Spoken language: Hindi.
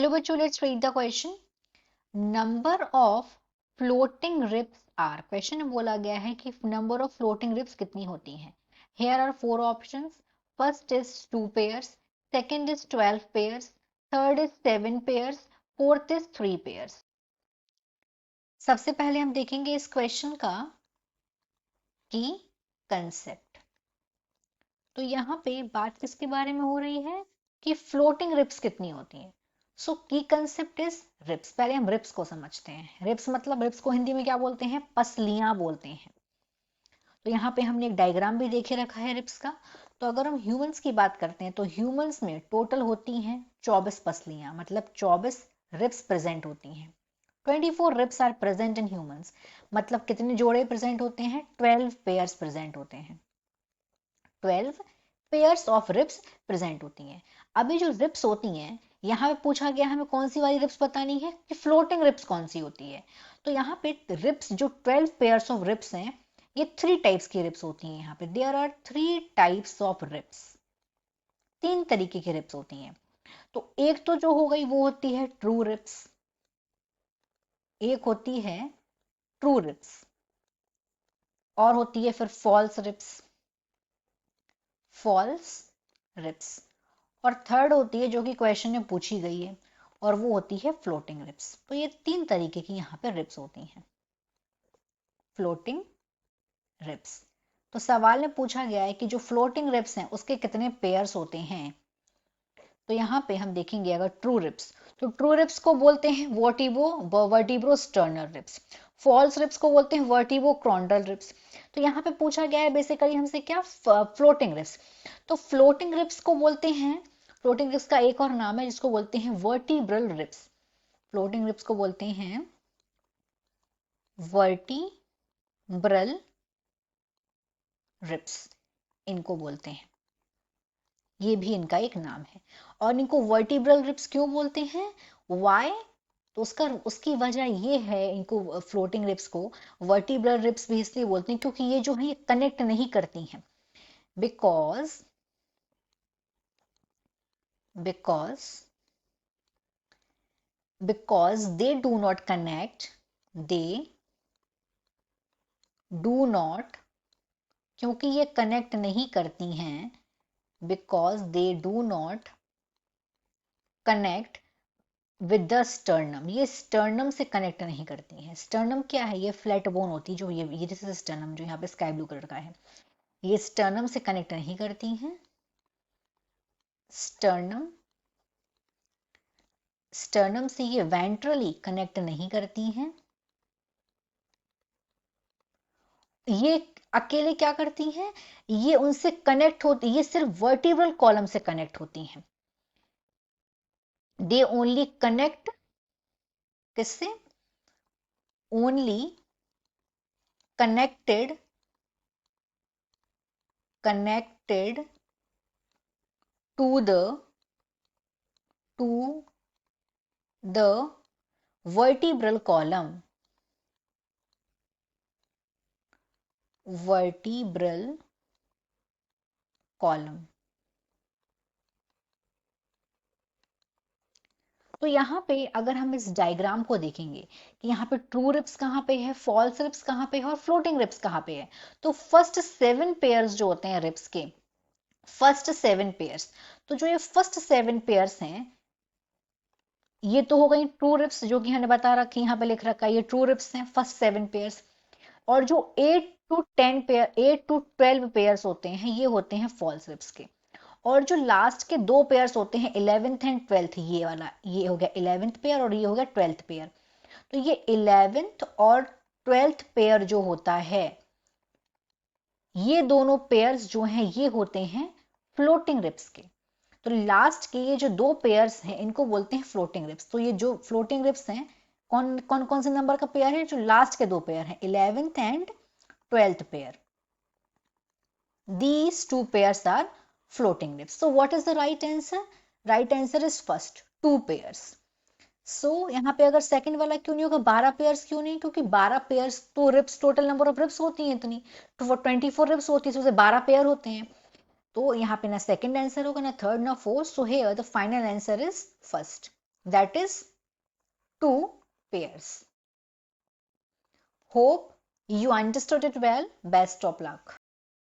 चलो बच्चों, let's read the question. Number of floating ribs are, question में बोला गया है कि नंबर ऑफ फ्लोटिंग रिब्स कितनी होती हैं। Here are four options. First is 2 pairs, second is 12 pairs, third is 7 pairs, fourth is 3 pairs. सबसे पहले हम देखेंगे इस क्वेश्चन का की कंसेप्ट। तो यहाँ पे बात किसके बारे में हो रही है कि फ्लोटिंग रिब्स कितनी होती हैं। सो की कंसेप्ट इज रिब्स। पहले हम रिब्स को समझते हैं। रिब्स मतलब, रिब्स को हिंदी में क्या बोलते हैं? पसलियां बोलते हैं। तो यहाँ पे हमने एक डायग्राम भी देखे रखा है रिब्स का। तो अगर हम ह्यूमंस की बात करते हैं तो ह्यूमंस में टोटल होती हैं 24 पसलियां, मतलब 24 रिब्स प्रेजेंट होती हैं। 24 ribs are present in humans, मतलब कितने जोड़े प्रेजेंट होते हैं? 12 पेयर्स प्रेजेंट होते हैं। 12 पेयर्स ऑफ रिब्स प्रेजेंट होती हैं। अभी जो रिब्स होती हैं, यहाँ पे पूछा गया हमें कौन सी वाली रिब्स बतानी है कि फ्लोटिंग रिब्स कौन सी होती है। तो यहाँ पे रिब्स जो 12 पेयर्स ऑफ रिब्स हैं, ये 3 टाइप्स की रिब्स होती हैं। यहाँ पे there are 3 types of ribs, 3 तरीके की रिब्स होती हैं। तो एक तो जो हो गई वो होती है ट्रू रिब्स, एक होती है ट्रू रिब्स, और होती है फिर फॉल्स रिब्स, फॉल्स रिब्स, और थर्ड होती है जो कि क्वेश्चन में पूछी गई है, और वो होती है फ्लोटिंग रिब्स। तो ये 3 तरीके की यहाँ पे रिब्स होती हैं, फ्लोटिंग रिब्स। तो सवाल में पूछा गया है कि जो फ्लोटिंग रिब्स हैं उसके कितने पेयर्स होते हैं। तो यहाँ पे हम देखेंगे अगर ट्रू रिब्स, तो ट्रू रिब्स को बोलते हैं vertebro sternal ribs. False ribs को बोलते हैं वर्टिब्रो क्रोंडल रिब्स। तो यहाँ पे पूछा गया है बेसिकली हमसे क्या? Floating ribs. तो फ्लोटिंग रिब्स को बोलते हैं, फ्लोटिंग रिब्स का एक और नाम है जिसको बोलते हैं वर्टिब्रल रिब्स। फ्लोटिंग रिब्स को बोलते हैं वर्टिब्रल रिब्स, इनको बोलते हैं, ये भी इनका एक नाम है। और इनको वर्टिब्रल रिब्स क्यों बोलते हैं? वाई? तो उसकी वजह ये है, इनको फ्लोटिंग रिब्स को वर्टिब्रल रिब्स भी इसलिए बोलते हैं क्योंकि ये जो है ये कनेक्ट नहीं करती हैं। Because because because they do not connect, they do not, क्योंकि ये कनेक्ट नहीं करती हैं, because they do not connect with the sternum, ये स्टर्नम से कनेक्ट नहीं करती हैं। स्टर्नम क्या है? ये फ्लैट बोन होती है, जो ये जैसे स्टर्नम जो यहाँ पे स्काई ब्लू कलर का है, ये स्टर्नम से कनेक्ट नहीं करती हैं। स्टर्नम स्टर्नम से ये वेंट्रली कनेक्ट नहीं करती हैं। ये अकेले क्या करती हैं? ये उनसे कनेक्ट होती, ये सिर्फ वर्टिब्रल कॉलम से कनेक्ट होती हैं। दे ओनली कनेक्ट, किससे? Only connected connected to the to the vertebral column, vertebral column। तो यहाँ पे अगर हम इस डायग्राम को देखेंगे कि यहाँ पे ट्रू रिब्स कहाँ पे है, फॉल्स रिब्स कहाँ पे है और फ्लोटिंग रिब्स कहाँ पे है, तो फर्स्ट 7 पेयर्स जो होते हैं रिब्स के, फर्स्ट 7 पेयर्स, तो जो ये फर्स्ट 7 पेयर्स हैं, ये तो हो गई ट्रू रिब्स जो कि हमने बता रखी, यहाँ पे लिख रखा है ये ट्रू रिब्स हैं, फर्स्ट 7 पेयर्स। और जो 8 टू 12 पेयर्स होते हैं, ये होते हैं फॉल्स रिब्स के। और जो लास्ट के 2 पेयर्स होते हैं 11th एंड 12th, ये वाला, ये हो गया 11th पेयर और ये हो गया 12th पेयर। तो ये 11th और 12th पेयर जो होता है, ये दोनों पेयर्स जो हैं ये होते हैं फ्लोटिंग रिब्स के। तो लास्ट के ये जो 2 पेयर्स हैं इनको बोलते हैं फ्लोटिंग रिब्स। तो ये जो फ्लोटिंग रिब्स हैं, कौन कौन कौन से नंबर का पेयर है? जो लास्ट के 2 पेयर हैं 11th and 12th pair, these 2 pairs are floating ribs. So what is the right answer? Right answer is first 2 pairs. So यहाँ पे अगर सेकंड वाला क्यों नहीं होगा, 12 पेयर्स क्यों नहीं? क्योंकि 12 पेयर्स तो ribs, total number of ribs होती हैं इतनी, तो वो 24 रिब्स होती है, तो उसे 12 पेयर होते हैं। तो यहाँ पे ना सेकंड आंसर होगा, ना थर्ड, ना fourth. So here the final answer is first, that is 2 pairs. Hope you understood it well. Best of luck.